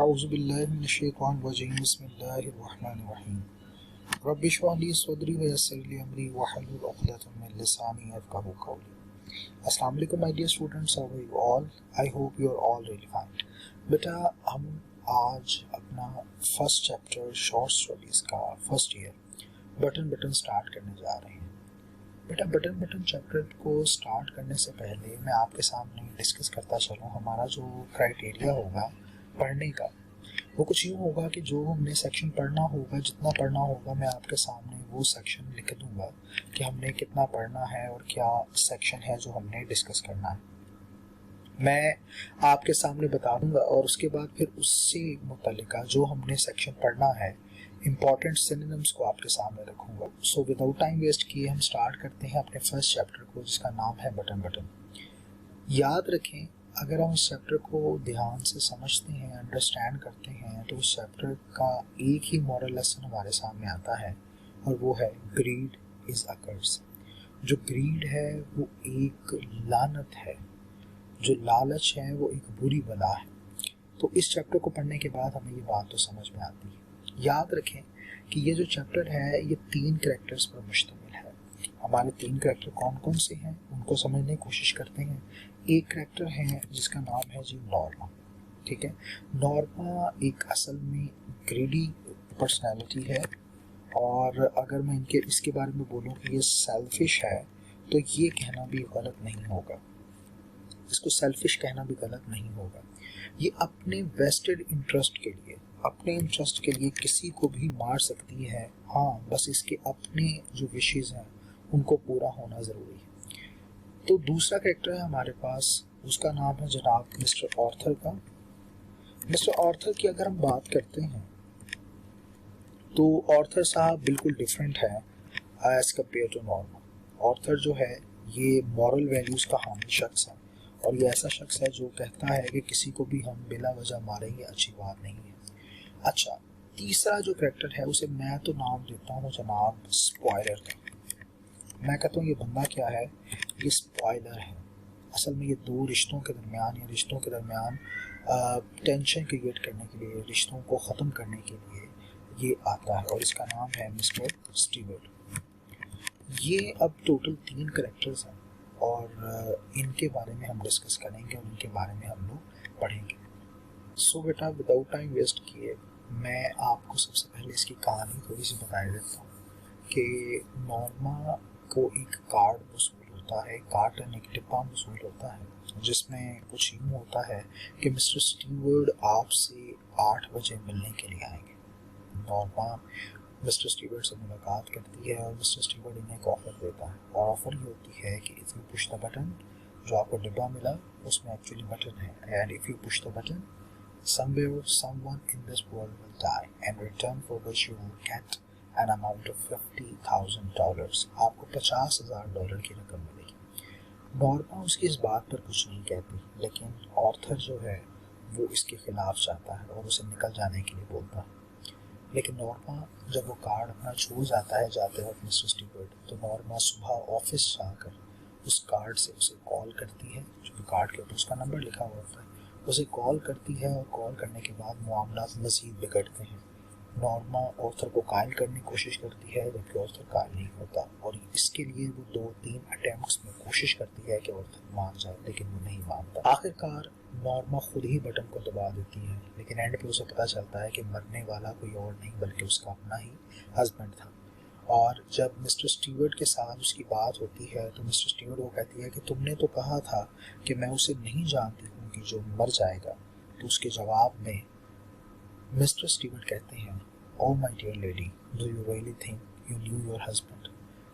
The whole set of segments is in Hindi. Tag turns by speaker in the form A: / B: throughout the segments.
A: औज़ुबिल्लाहिमिनश्शैतानिर्रजीम बिस्मिल्लाहिर्रहमानिर्रहीम रब्बि इश्रह ली सदरी व यस्सिर ली अमरी वहलुल उक़दतम मिन लिसानी यफ़क़हू क़ौली। अस्सलाम वालेकुम my dear students, how are you all? I hope you are all really fine. बेटा, हम आज अपना फर्स्ट चैप्टर शॉर्ट स्टोरीज का फर्स्ट ईयर बटन स्टार्ट करने जा रहे हैं। बेटा, बटन चैप्टर को स्टार्ट करने से पहले मैं आपके सामने डिस्कस करता चलूँ हमारा जो क्राइटेरिया होगा पढ़ने का, वो कुछ यूँ होगा कि जो हमने सेक्शन पढ़ना होगा, जितना पढ़ना होगा, मैं आपके सामने वो सेक्शन लिख दूंगा कि हमने कितना पढ़ना है और क्या सेक्शन है जो हमने डिस्कस करना है। मैं आपके सामने बता दूंगा और उसके बाद फिर उससे मुतल्लिका जो हमने सेक्शन पढ़ना है, इम्पॉर्टेंट सिनोनिम्स को आपके सामने रखूंगा। सो विदाउट टाइम वेस्ट किए हम स्टार्ट करते हैं अपने फर्स्ट चैप्टर को, जिसका नाम है बटन। याद रखें, अगर हम इस चैप्टर को ध्यान से समझते हैं, अंडरस्टैंड करते हैं, तो इस चैप्टर का एक ही मॉरल लेसन हमारे सामने आता है और वो है ग्रीड इज अ कर्स। जो ग्रीड है वो एक लानत है, जो लालच है वो एक बुरी बला है। तो इस चैप्टर को पढ़ने के बाद हमें ये बात तो समझ में आती है। याद रखें कि ये जो चैप्टर है ये 3 कैरेक्टर्स पर मुश्तमिल है। हमारे 3 कैरेक्टर कौन कौन से हैं उनको समझने की कोशिश करते हैं। एक कैरेक्टर है जिसका नाम है जी नॉर्मा। ठीक है, नॉर्मा एक असल में ग्रीडी पर्सनैलिटी है, और अगर मैं इसके बारे में बोलूँ कि ये सेल्फिश है तो ये कहना भी गलत नहीं होगा, इसको सेल्फिश कहना भी गलत नहीं होगा। ये अपने वेस्टेड इंटरेस्ट के लिए, अपने इंटरेस्ट के लिए किसी को भी मार सकती है। हाँ, बस इसके अपने जो विशेज़ हैं उनको पूरा होना ज़रूरी है। तो दूसरा कैरेक्टर है हमारे पास, उसका नाम है जनाब मिस्टर ऑर्थर का। मिस्टर ऑर्थर की अगर हम बात करते हैं तो ऑर्थर साहब बिल्कुल डिफरेंट है as compared to Norma. Arthur जो है ये मॉरल वैल्यूज़ का हामिल शख्स है, और ये ऐसा शख्स है जो कहता है कि किसी को भी हम बिला वजह मारें ये अच्छी बात नहीं है। अच्छा, तीसरा जो कैरेक्टर है उसे मैं तो नाम देता हूँ जनाब स्पॉइलर का। मैं कहता हूँ ये बंदा क्या है, ये स्पॉइलर है। असल में ये दो रिश्तों के दरमियान या रिश्तों के दरमियान टेंशन क्रिएट करने के लिए, रिश्तों को ख़त्म करने के लिए ये आता है, और इसका नाम है मिस्टर स्टीवर्ट। ये अब टोटल 3 कैरेक्टर्स हैं और इनके बारे में हम डिस्कस करेंगे और इनके बारे में हम लोग पढ़ेंगे। सो बेटा, विदाउट टाइम वेस्ट किए मैं आपको सबसे पहले इसकी कहानी थोड़ी सी बता देता हूँ कि नॉर्मा को एक कार्ड वसूल होता है, कार्ड यानी एक डिब्बा वसूल होता है, जिसमें कुछ यूँ होता है कि मिस्टर स्टीवर्ट आपसे 8 बजे मिलने के लिए आएंगे। नॉर्मा मिस्टर स्टीवर्ट से मुलाकात करती है और मिस्टर स्टीवर्ट इन्हें एक ऑफ़र देता है, और ऑफ़र ये होती है कि if you push the button, जो आपको डिब्बा मिला उसमें एक्चुअली बटन है, and if you push the button somewhere someone in this world will die, and return for which you will get an amount of $50,000। आपको $50,000 की रकम मिलेगी। नॉर्मा उसकी इस बात पर कुछ नहीं कहती, लेकिन ऑर्थर जो है वो इसके खिलाफ जाता है और उसे निकल जाने के लिए बोलता है। लेकिन नॉर्मा जब वो कार्ड अपना छोड़ जाता है जाते वक्त मिस्टर स्टीवर्ट, तो नॉर्मा सुबह ऑफिस जाकर उस कार्ड से उसे कॉल करती है, जो कार्ड के ऊपर उसका नंबर लिखा हुआ होता है, उसे कॉल करती है, और कॉल करने के बाद मामला मज़ीद बिगड़ते हैं। नॉर्मा ऑर्थर को कायल करने की कोशिश करती है, जबकि ऑर्थर कायल नहीं होता, और इसके लिए वो 2-3 अटैम्प्ट्स में कोशिश करती है कि ऑर्थर मान जाए, लेकिन वो नहीं मानता। आखिरकार नॉर्मा खुद ही बटन को दबा देती है, लेकिन एंड पे उसे पता चलता है कि मरने वाला कोई और नहीं बल्कि उसका अपना ही हस्बैंड था। और जब मिस्टर स्टीवर्ट के साथ उसकी बात होती है तो मिस्टर स्टीवर्ट को कहती है कि तुमने तो कहा था कि मैं उसे नहीं जानती हूँ कि जो मर जाएगा। तो उसके जवाब में मिस्टर स्टीवर्ट कहते हैं, oh my dear lady, do you really think you knew your husband?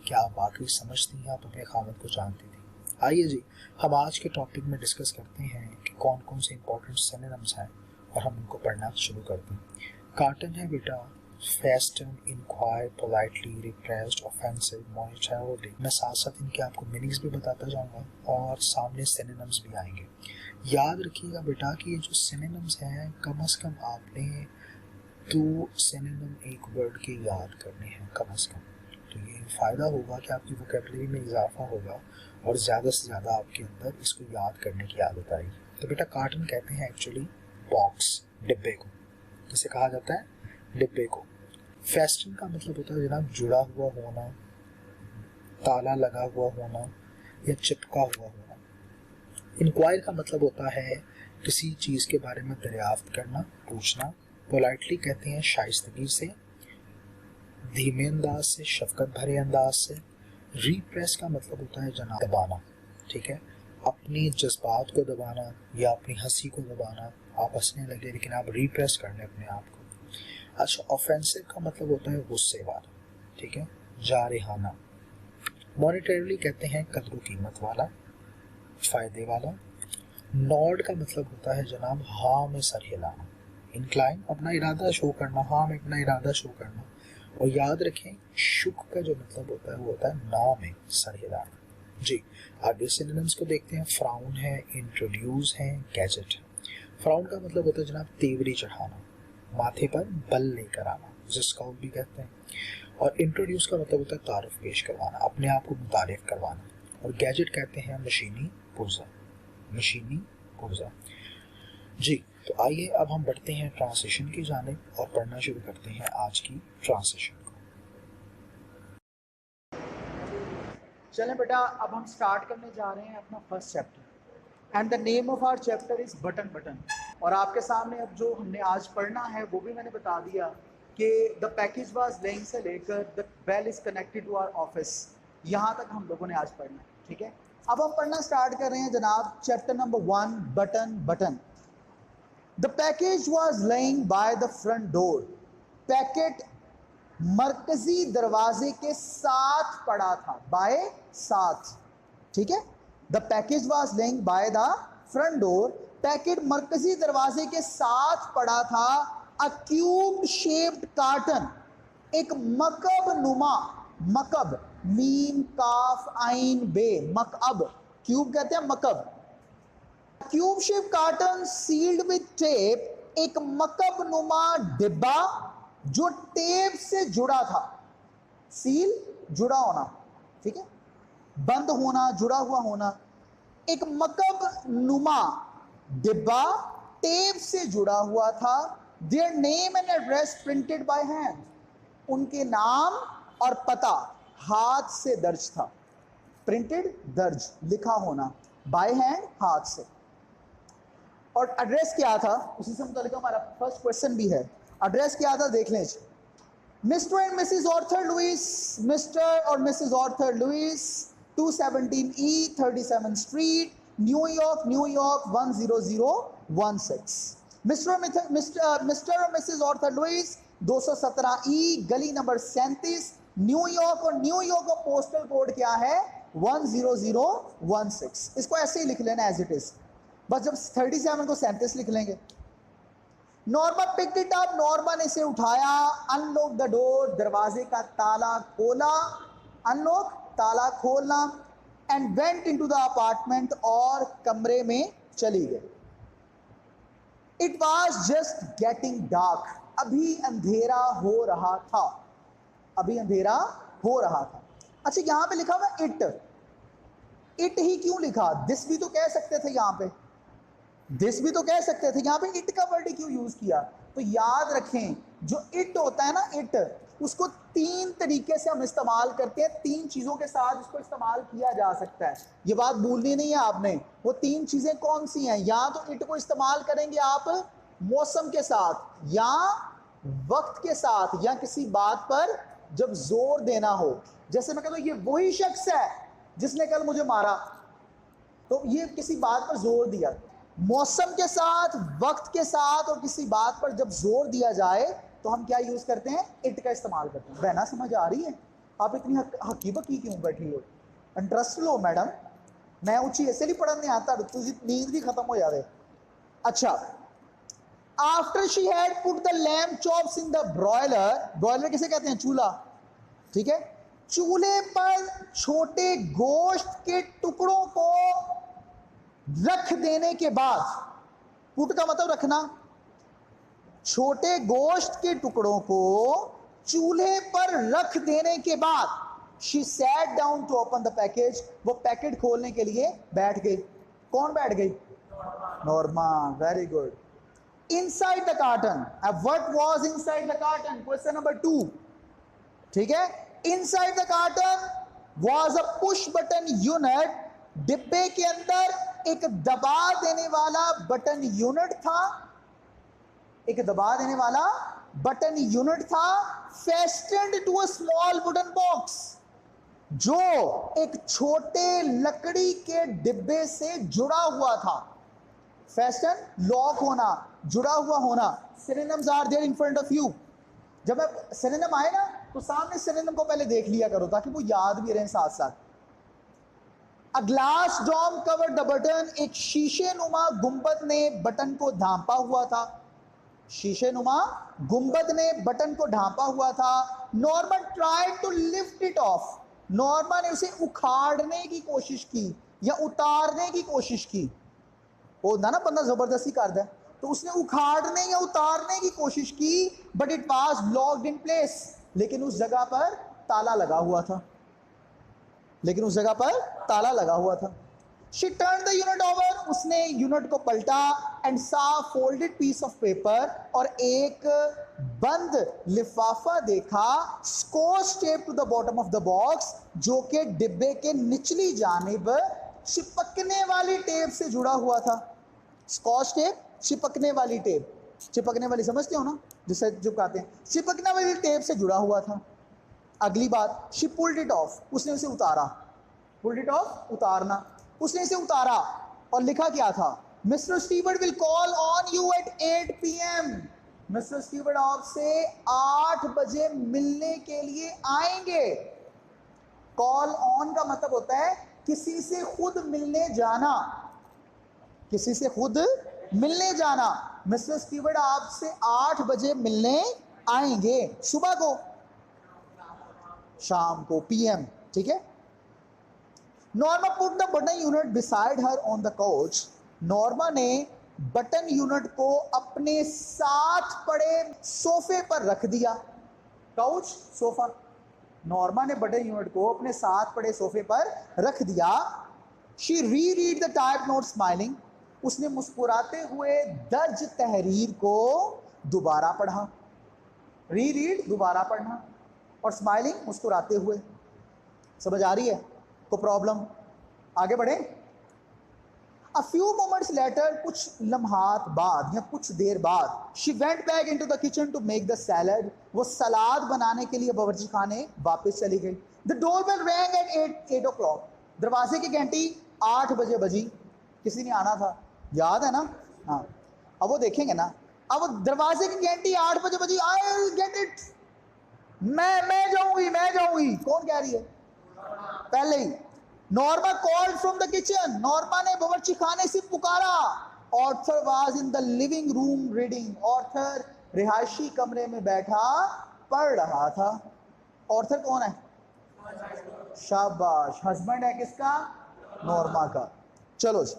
A: क्या आप वाकई समझती हैं आप अपने खामद को जानती थी? आइए जी, हम आज के टॉपिक में डिस्कस करते हैं कि कौन कौन से इंपॉर्टेंट सिनोनिम्स हैं और हम उनको पढ़ना शुरू करते हैं। कार्टन है बेटा, fasten, inquire, politely, repressed, offensive, monetary. मैं साथ साथ इनके आपको मीनिंग्स भी बताता जाऊंगा और सामने सिनोनिम्स भी आएंगे। याद रखिएगा बेटा कि ये जो सिनोनिम्स हैं, कम से कम आपने 2 सिनोनिम एक वर्ड के याद करने हैं कम से कम। तो ये फ़ायदा होगा कि आपकी वोकैबुलरी में इजाफा होगा और ज़्यादा से ज़्यादा आपके अंदर इसको याद करने की आदत आएगी। तो बेटा, कार्टन कहते हैं एक्चुअली बॉक्स, डिब्बे को। जिसे कहा जाता है डिब्बे को। फेस्टन का मतलब होता है जनाब जुड़ा हुआ होना, ताला लगा हुआ होना या चिपका हुआ होना। इंक्वायर का मतलब होता है किसी चीज़ के बारे में दरियाफ्त करना, पूछना। पोलाइटली कहते हैं शाइस्तगी से, धीमे अंदाज से, शफकत भरे अंदाज से। रीप्रेस का मतलब होता है जनाब दबाना, ठीक है, अपनी जज्बात को दबाना या अपनी हंसी को दबाना। आप हंसने लगे लेकिन आप रीप्रेस कर लें अपने आप को। अच्छा, ऑफेंसिव का मतलब होता है गुस्से वाला, ठीक है, जारहाना। मॉनिटरीली कहते हैं कदर कीमत वाला, फ़ायदे वाला। नॉड का मतलब होता है जनाब हाँ में सर हिलाना। इंक्लाइन अपना इरादा शो करना, हाँ में अपना इरादा शो करना। और याद रखें शुक का जो मतलब होता है वो होता है ना में सर हिलाना। जी, आगे सिनोनिम्स को देखते हैं। फ्राउन है, इंट्रोड्यूस है, गैजेट है। फ्राउन का मतलब होता है जनाब तेवरी चढ़ाना, माथे पर बल लेकर आना, जिसे स्काउट भी कहते हैं। और इंट्रोड्यूस का मतलब होता है तारुफ पेश करवाना, अपने आप को मुतारिफ करवाना। और गैजेट कहते हैं मशीनी पुर्जा, मशीनी पुर्जा। जी, तो आइए अब हम बढ़ते हैं ट्रांसलेशन की जानिब और पढ़ना शुरू करते हैं आज की ट्रांसलेशन को।
B: चलें बेटा, अब हम स्टार्ट करने जा रहे हैं अपना first chapter and the name of our chapter is button button. और आपके सामने अब जो हमने आज पढ़ना है वो भी मैंने बता दिया कि द पैकेज वाज लेइंग से लेकर the bell is connected to our office, यहाँ तक हम लोगों ने आज पढ़ना है, ठीक है। अब हम पढ़ना स्टार्ट कर रहे हैं जनाब chapter number 1, button button. The package was laying by the front door. Packet मरकजी दरवाजे के साथ पड़ा था, बाय साथ, ठीक है। The package was laying by the front door. Packet मरकजी दरवाजे के साथ पड़ा था। अ क्यूब शेप्ड कार्टन, एक मकब नुमा, मकब मीम काफ आइन बे, मकअब, क्यूब कहते हैं मकब। Cube shape carton sealed with tape, एक मकब नुमा डिब्बा जो टेप से जुड़ा था। सील जुड़ा होना, ठीक है, बंद होना, जुड़ा हुआ होना। एक मकब नुमा डिब्बा टेप से जुड़ा हुआ था। Their name and address printed by hand, उनके नाम और पता हाथ से दर्ज था। प्रिंटेड दर्ज, लिखा होना, बाय हैंड हाथ से। और एड्रेस क्या था, उसी से मुतालिक हमारा फर्स्ट क्वेश्चन भी है। एड्रेस क्या था देख लें। Mister and missus Arthur Lewis, mister और missus Arthur Lewis, 217E 37 street, New York, New York 10016। Mister और मिसेस ऑर्थर लुइस, 217E गली नंबर 37, न्यूयॉर्क। और न्यूयॉर्क का पोस्टल कोड क्या है, 10016। इसको ऐसे ही लिख लेना एज इट इज, बस जब 37 को 37 लिख लेंगे। Norma picked it up, Norma ने इसे उठाया। अनलॉक द डोर, दरवाजे का ताला खोला, अनलॉक ताला खोलना। And went into the apartment, और कमरे में चली गई। It was just getting dark, अभी अंधेरा हो रहा था, अभी अंधेरा हो रहा था। अच्छा, यहां पे लिखा हुआ इट, इट ही क्यों लिखा, दिस भी तो कह सकते थे, यहां पे दिस भी तो कह सकते थे, यहां पे इट का वर्ड क्यों यूज किया। तो याद रखें जो इट होता है ना, इट, उसको तीन तरीके से हम इस्तेमाल करते हैं, तीन चीजों के साथ इसको इस्तेमाल किया जा सकता है। ये बात भूलनी नहीं है आपने। वो तीन चीजें कौन सी हैं, या तो इट को इस्तेमाल करेंगे आप मौसम के साथ, या वक्त के साथ, या किसी बात पर जब जोर देना हो। जैसे मैं कहता हूं ये वही शख्स है जिसने कल मुझे मारा, तो ये किसी बात पर जोर दिया। मौसम के साथ, वक्त के साथ, और किसी बात पर जब जोर दिया जाए तो हम क्या यूज करते हैं, इट का इस्तेमाल करते हैं। बहना समझ आ रही है? आप इतनी हकी बकी क्यों बैठी हो? इंटरेस्ट लो मैडम, मैं ऊंची ऐसे नहीं पढ़ने आता, तुझी नींद भी खत्म हो जाए। अच्छा, after she had put the lamp chops in the broiler, broiler किसे कहते हैं, चूल्हा, ठीक है। चूल्हे पर छोटे गोश्त के टुकड़ों को रख देने के बाद, पुट का मतलब रखना, छोटे गोश्त के टुकड़ों को चूल्हे पर रख देने के बाद, she sat down to open the package, वो पैकेट खोलने के लिए बैठ गई। कौन बैठ गई? Norma, very good. inside the carton. What was inside the carton? Question number 2. ठीक है, inside the carton was a push button unit. डिब्बे के अंदर एक दबा देने वाला बटन यूनिट था, एक दबा देने वाला बटन यूनिट था, fastened to a small wooden box, जो एक छोटे लकड़ी के डिब्बे से जुड़ा हुआ था. फैस्टन, लॉक होना, जुड़ा हुआ होना. Synonyms are there in front of you. जब सिनोनिम आए ना तो सामने सिनोनिम को पहले देख लिया करो ताकि वो याद भी रहें साथ साथ. A glass dome covered the button. एक शीशे नुमा गुंबद ने बटन को ढांपा हुआ था. शीशे नुमा गुंबद ने बटन को ढांपा हुआ था. Norman tried to lift it off. Norma ने उसे उखाड़ने की कोशिश की या उतारने की कोशिश की. वो ना बंदा जबरदस्ती कर दे, तो उसने उखाड़ने या उतारने की कोशिश की. But it was locked in place. लेकिन उस जगह पर ताला लगा हुआ था. लेकिन उस जगह पर ताला लगा हुआ था. She turned the unit over. उसने यूनिट को पलटा and saw folded piece of paper. और एक बंद लिफाफा देखा, scotch tape to the bottom of the box, जो कि डिब्बे के निचली जानिब चिपकने वाली टेप से जुड़ा हुआ था. स्कॉच टेप, चिपकने वाली टेप. चिपकने वाली समझते हो ना, जिसे चिपकाते हैं. चिपकने वाली टेप से जुड़ा हुआ था. अगली बात, she pulled it off. उसने उसे उतारा. pulled it off, उतारना. उसने इसे उतारा और लिखा क्या था? Mister Stewart will call on you at 8 PM. Mister Stewart आपसे 8 बजे मिलने के लिए आएंगे. कॉल ऑन का मतलब होता है किसी से खुद मिलने जाना. किसी से खुद मिलने जाना. मिस्टर स्टीवर्ट आपसे 8 बजे मिलने आएंगे. सुबह को, शाम को, PM. ठीक है. Norma put the button unit beside her on the couch. Norma ने बटन यूनिट को अपने साथ पड़े सोफे पर रख दिया. Couch, sofa. नॉर्मा ने बटन यूनिट को अपने साथ पड़े सोफे पर रख दिया. She read the type note smiling. उसने मुस्कुराते हुए दर्ज तहरीर को दोबारा पढ़ा. रीड, दोबारा पढ़ना, और स्माइलिंग, मुस्कुराते हुए. समझ आ रही है? को प्रॉब्लम? आगे बढ़े. A few moments later, कुछ लम्हात बाद या कुछ देर बाद, she went back into the kitchen to make the salad. वो सलाद बनाने के लिए बावर्ची खाने वापस चली गई. The doorbell rang at 8 o'clock. दरवाजे की घंटी 8 बजे बजी. किसी ने आना था, याद है ना? हाँ, अब वो देखेंगे ना. अब वो दरवाजे की घंटी 8 बजे बजी. I'll get it. मैं जाऊंगी. कौन कह रही है? पहले ही. Norma called from the kitchen. Norma ने बावर्ची खाने से पुकारा. Arthur was in the living room reading. Arthur रिहायशी कमरे में बैठा पढ़ रहा था. ऑर्थर कौन है? शाबाश, हस्बैंड है किसका? नॉर्मा का. चलो जी.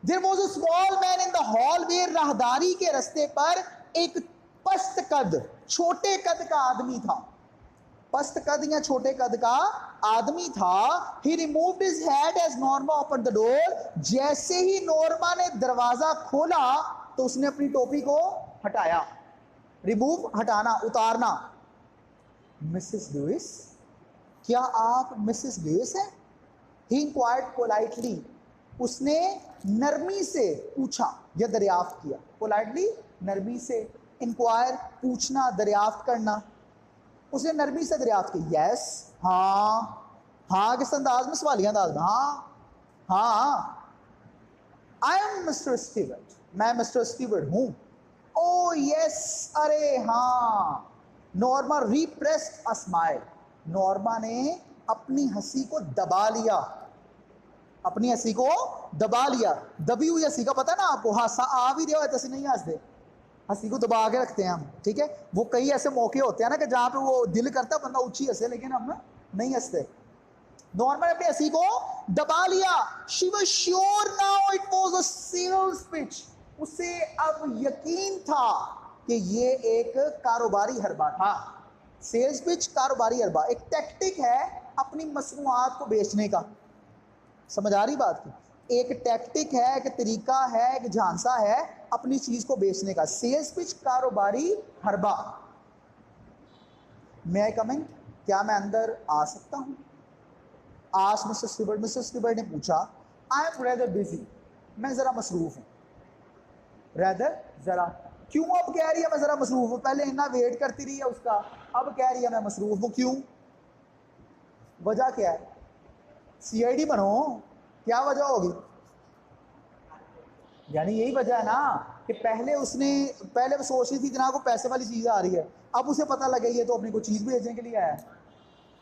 B: There was a small man in the hallway. राहदारी के रास्ते पर एक पस्त कद, छोटे कद का आदमी था. पस्त कद या छोटे कद का आदमी था. He removed his hat as Norma opened the door. जैसे ही नॉर्मा ने दरवाजा खोला तो उसने अपनी टोपी को हटाया. रिमूव, हटाना, उतारना. मिसेस लुइस, क्या आप मिसेस लुइस हैं? He inquired politely. उसने नरमी से पूछा या दरियाफ्त किया. Politely, नरमी से. Inquire, पूछना, दरियाफ्त करना. उसने नरमी से दरियाफ्त की. यस, हाँ किस अंदाज में? सवालिया अंदाज में. हाँ. I am mister Stewart. मैं मिस्टर स्टीवर्ट हूं. ओ यस, अरे हाँ. Norma repressed a smile. Norma ने अपनी हंसी को दबा लिया. अपनी हंसी को दबा लिया. दबी हुई हंसी का पता ना आपको? हासा आ भी रहा है तो नहीं हंसते, हंसी को दबा के रखते हैं हम. ठीक है. वो कई ऐसे मौके होते हैं ना कि जहां पे वो दिल करता है बंदा ऊंची हंसे, लेकिन हम नहीं हंसते. नॉर्मल अपनी हंसी को दबा लिया. She was sure now it was a sales pitch. उसे अब यकीन था कि ये एक कारोबारी हरबा था. सेल्स पिच, कारोबारी हरबा, एक टैक्टिक है अपनी मसनूआत को बेचने का. समझ आ रही बात की? एक टैक्टिक है, एक तरीका है, एक झांसा है अपनी चीज को बेचने का। सेल्स पिच कारोबारी हरबा। मैं कमिंग, क्या मैं अंदर आ सकता हूं? आज मिस्टर स्टीवर्ट, मिस्टर स्टीवर्ट ने पूछा, आई एम रेदर बिजी, मैं जरा मसरूफ हूं। रेदर जरा, क्यों अब कह रही है मैं जरा मसरूफ हूं? पहले इतना वेट करती रही है उसका, अब कह रही है मैं मसरूफ हूं, क्यों? वजह क्या है? सीआईडी बनो, क्या वजह होगी? यानी यही वजह है ना कि पहले वो सोच रही थी जनाब को पैसे वाली चीज आ रही है, अब उसे पता लगे ये तो अपनी कोई चीज भेजने के लिए आया है।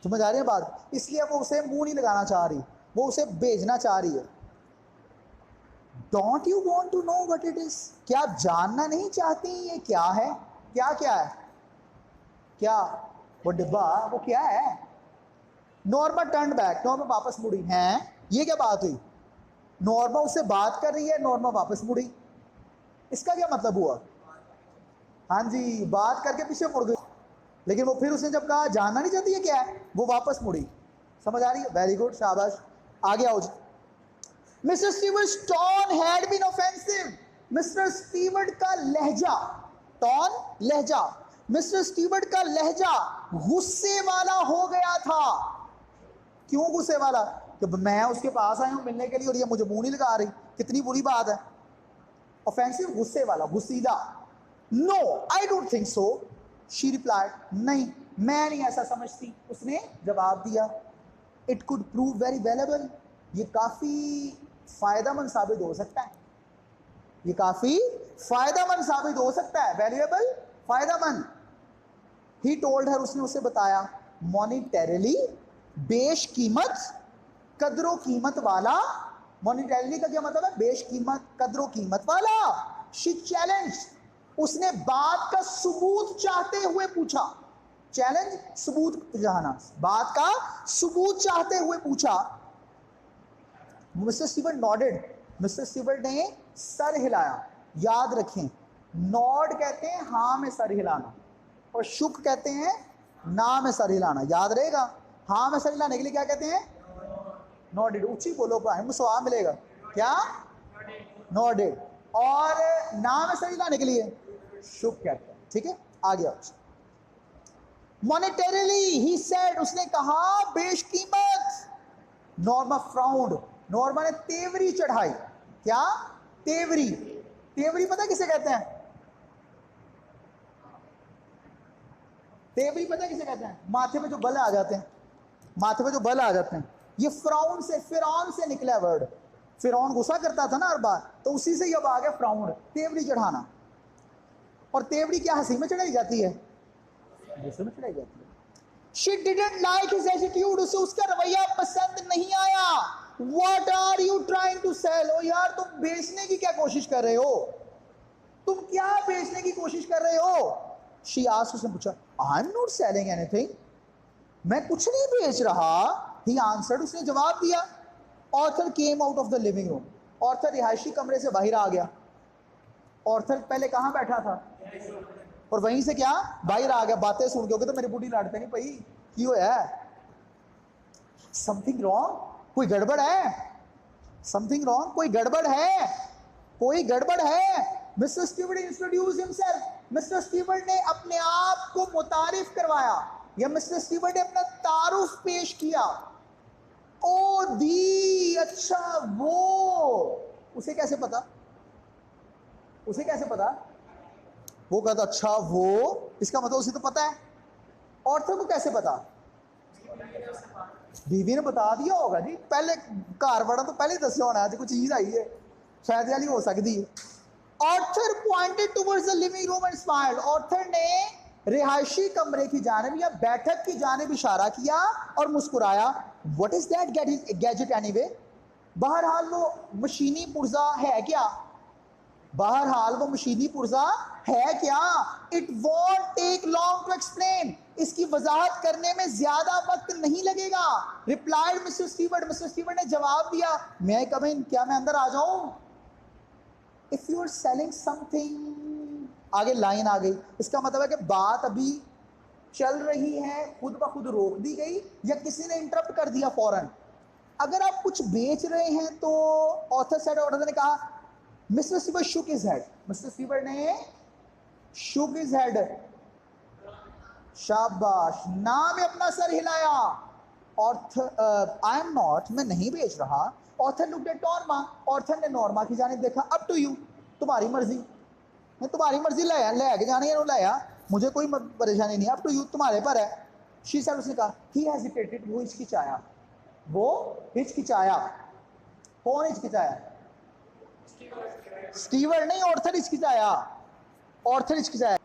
B: समझ आ रही है बात? इसलिए वो उसे मुंह नहीं लगाना चाह रही, वो उसे भेजना चाह रही है। Don't you want to know what it is? क्या आप जानना नहीं चाहती ये क्या है? क्या क्या है? क्या वो डिब्बा, वो क्या है? नॉर्मा टर्न बैक, नॉर्मा वापस मुड़ी। हैं, ये क्या बात हुई? नॉर्मा उससे बात कर रही है, नॉर्मा वापस मुड़ी, इसका क्या मतलब हुआ? हाँ जी, बात करके पीछे मुड़ गई, लेकिन वो फिर उसने जब कहा जानना नहीं चाहती है क्या है, वो वापस मुड़ी। समझ आ रही है? वेरी गुड, शाबाश, आगे आओ जी। Mister Stewart's tone had been offensive. Mister Stewart का लहजा, टोन लहजा, मिस्टर स्टीवर्ट का लहजा गुस्से वाला हो गया था। क्यों गुस्से वाला? कि मैं उसके पास आया हूं मिलने के लिए और ये मुझे मुंह नहीं लगा रही, कितनी बुरी बात है। ऑफेंसिव, गुस्से वाला, गुस्सीदा। No I don't think so, she replied, नहीं मैं नहीं ऐसा समझती, उसने जवाब दिया। It could prove very valuable, ये काफी फायदेमंद साबित हो सकता है, ये काफी फायदेमंद साबित हो सकता है। वैल्यूएबल, फायदेमंद। ही टोल्ड हर, उसने उसे बताया। मॉनिटरीली, बेश कीमत, कदरो कीमत वाला। मॉनिटरीली का क्या मतलब है? बेश कीमत, कदरो कीमत वाला। शी चैलेंज, उसने बात का सबूत चाहते हुए पूछा। चैलेंज, सबूत चाहना, बात का सबूत चाहते हुए पूछा। Mister Stewart nodded, mister Stewart ने सर हिलाया। याद रखें, नॉड कहते हैं हाँ में सर हिलाना, और शुक कहते हैं ना में सर हिलाना। याद रहेगा, हाँ में सर हिलाने के लिए क्या कहते हैं? नॉडेड। ऊंची बोलो, मुझे सवाब मिलेगा। क्या? नॉडेड। और ना में सर हिलाने के लिए शुक कहते हैं। ठीक है, आगे आओ। मॉनेटरीली ही सेड, उसने कहा बेशकीमत। नॉर्मा फ्राउंड, नॉर्मा ने तेवरी चढ़ाई। क्या? तेवरी। तेवरी पता किसे कहते हैं? तेवरी पता किसे कहते हैं? माथे पे जो बल आ जाते हैं, माथे पे जो बल आ जाते हैं, ये फ्राउन से, फिरौन से निकला वर्ड। फिरौन गुस्सा करता था ना हर बार, तो उसी से अब आ गया फ्राउंड, तेवरी चढ़ाना। और तेवरी क्या हंसी में चढ़ाई जाती है? गुस्से में चढ़ाई जाती है। She didn't like his attitude, उसे उसका रवैया पसंद नहीं आया। What are you trying to sell? ओ यार, तुम बेचने की क्या कोशिश कर रहे हो? तुम क्या बेचने की कोशिश कर रहे हो? She asked, उसने पूछा, I'm not selling anything, मैं कुछ नहीं बेच रहा। He answered, उसने जवाब दिया। Author came out of the living room, Arthur रिहायशी कमरे से बाहर आ गया। ऑर्थर पहले कहाँ बैठा था? और वहीं से क्या बाहर आ गया, बातें सुन के। तो मेरी बूढ़ी लड़ते नहीं पई की होया है? समथिंग रॉन्ग, कोई गड़बड़ है? समथिंग रॉन्ग, कोई गड़बड़ है, कोई गड़बड़ है। Mister Stewart introduce himself, mister Stewart ने अपने आप को मुतारिफ करवाया, या मिस्टर स्टीवर्ट ने अपना तारुफ पेश किया। ओ दी, अच्छा वो। उसे कैसे पता? उसे कैसे पता? वो कहता अच्छा वो, इसका मतलब उसे तो पता है। औरतों को कैसे पता? बीवी ने बता दिया होगा जी, पहले घर बड़ा तो पहले दसिया होना है, कोई चीज आई है शायद वाली हो सकती है। Arthur pointed towards the living room and smiled, Arthur ने रिहायशी कमरे की जानिब या बैठक की जानिब इशारा किया और मुस्कुराया। What is that gadget anyway? बहरहाल वो मशीनी पुर्जा है क्या? बहरहाल वो मशीनी पुर्जा है क्या? It won't take long to explain, इसकी वजाहत करने में ज्यादा वक्त नहीं लगेगा। Replied mister Stewart, mister Stewart ने जवाब दिया, मे आई कम इन, क्या मैं अंदर आ जाऊं? If you are selling something, आगे लाइन आ गई, इसका मतलब है कि बात अभी चल रही है, खुद ब खुद रोक दी गई या किसी ने इंटरप्ट कर दिया फौरन। अगर आप कुछ बेच रहे हैं तो ऑथर सेड, ऑथर ने कहा mister Stewart shook his head, mister Stewart ने शुक हिज हेड, शाबाश, ना में अपना सर हिलाया। ऑर्थर, आई एम नॉट, मैं नहीं भेज रहा। Arthur looked at Norma, Arthur ने नॉर्मा की जानिब देखा। अप टू यू, तुम्हारी मर्जी, मैं तुम्हारी मर्जी लाया, ले के जाने लाया, मुझे कोई परेशानी नहीं, अप टू यू, तुम्हारे पर है। शी सेड, उसने कहा, ही हेजिटेटेड, वो हिचकिचाया, वो हिचकिचाया। कौन हिचकिचाया? स्टीवर्ट नहीं, ऑर्थर हिचकिचाया, ऑर्थर हिचकिचाया।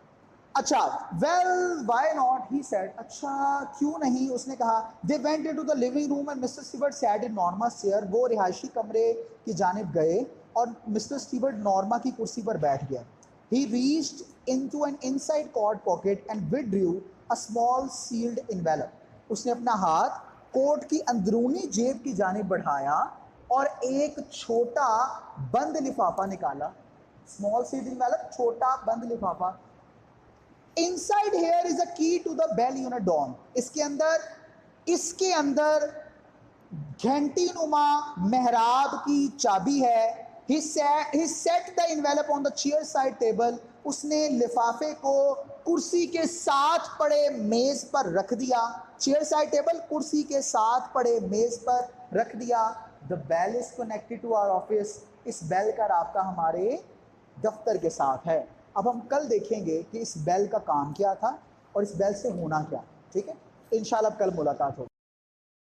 B: अच्छा, well why not, he said, अच्छा क्यों नहीं, उसने कहा। They went into the living room and mister Stewart sat in Norma's chair, वो रिहायशी कमरे की जानिब गए और मिस्टर स्टीवर्ट नॉर्मा की कुर्सी पर बैठ गया। He reached into an inside coat pocket and withdrew a small sealed envelope, उसने अपना हाथ कोट की अंदरूनी जेब की जानिब बढ़ाया और एक छोटा बंद लिफाफा निकाला। स्मॉल सील्ड एनवेलप, छोटा बंद लिफाफा। Inside hair is a key to the bell unit dome, इसके अंदर घंटी नुमा मेहराब की चाबी है। He set the envelope on the chair side table, उसने लिफाफे को कुर्सी के साथ पड़े मेज पर रख दिया। चेयर साइड टेबल, कुर्सी के साथ पड़े मेज पर रख दिया। The bell is connected to our office, इस बेल का राब्ता हमारे दफ्तर के साथ है। अब हम कल देखेंगे कि इस बेल का काम क्या था और इस बेल से होना क्या, ठीक है। इंशाल्लाह कल मुलाकात होगी।